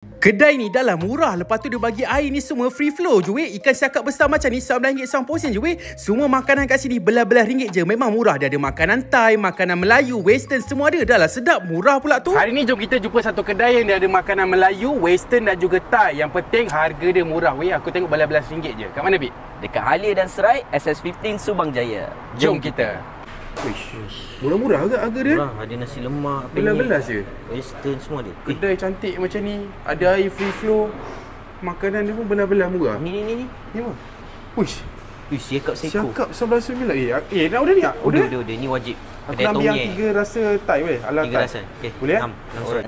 Kedai ni dah lah murah. Lepas tu dia bagi air ni semua free flow je weh. Ikan siakap besar macam ni RM9 1/portion je weh. Semua makanan kat sini belah-belah ringgit je. Memang murah. Dia ada makanan Thai, makanan Melayu, Western, semua ada. Dah lah sedap, murah pula tu. Hari ni jom kita jumpa satu kedai yang dia ada makanan Melayu, Western dan juga Thai. Yang penting harga dia murah weh. Aku tengok belah-belah RM9 je. Kat mana Bik? Dekat Halia dan Serai, SS15 Subang Jaya. Jom kita. Wish. Murah-murah ke harga dia? Murah, ada nasi lemak, Belah-belah je. Western semua ada. Kedai cantik macam ni. Ada air free flow. Makanan dia pun belah-belah murah. Ni. Ni apa? Wish. Siakap seko. Siakap RM11. Nak order ni tak? Order. Ni wajib. Aku nak ambil yang 3 rasa Thai weh. Ala 3 Thai. rasa. Okey. Boleh? Langsung.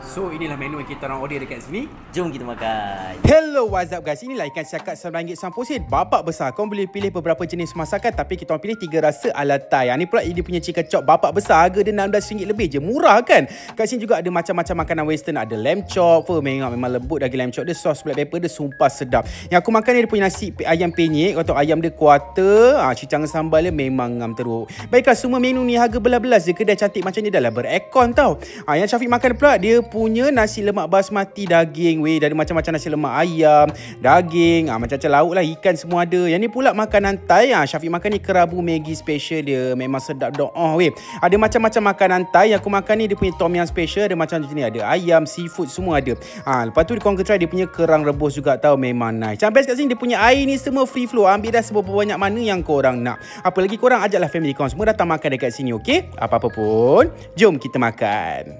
So inilah menu yang kita orang order dekat sini. Jom kita makan. Hello, what's up guys? Inilah ikan siakap RM9 1/portion. Bapak besar. Kau boleh pilih beberapa jenis masakan, tapi kita orang pilih 3 rasa ala Thai. Ni pula dia punya chicken chop bapak besar. Harga dia RM16 lebih je. Murah kan? Kat sini juga ada macam-macam makanan Western. Ada lamb chop. Memang lembut lagi lamb chop. Dia sos black pepper dia sumpah sedap. Yang aku makan ni dia punya nasi ayam penyet. Atau ayam dia kuarter. Cicang sambal dia memang ngam teruk. Baiklah, semua menu ni harga belas-belas je. Kedai cantik macam ni dah lah berekon tau. Yang Syafiq makan pula dia punya nasi lemak basmati daging weh. Ada macam-macam nasi lemak ayam, daging, macam-macam lauk lah, ikan semua ada. Yang ni pula makanan Thai. Syafiq makan ni kerabu Maggi special dia. Memang sedap doh weh. Ada macam-macam makanan Thai. Yang aku makan ni dia punya tom yum special. Ada macam ni, ada ayam, seafood semua ada. Lepas tu korang try dia punya kerang rebus juga tau. Memang nice. Yang best kat sini dia punya air ni semua free flow. Ambil dah seberapa banyak mana yang korang nak. Apa lagi korang ajaklah family korang semua datang makan dekat sini, okey? Apa-apa pun, jom kita makan.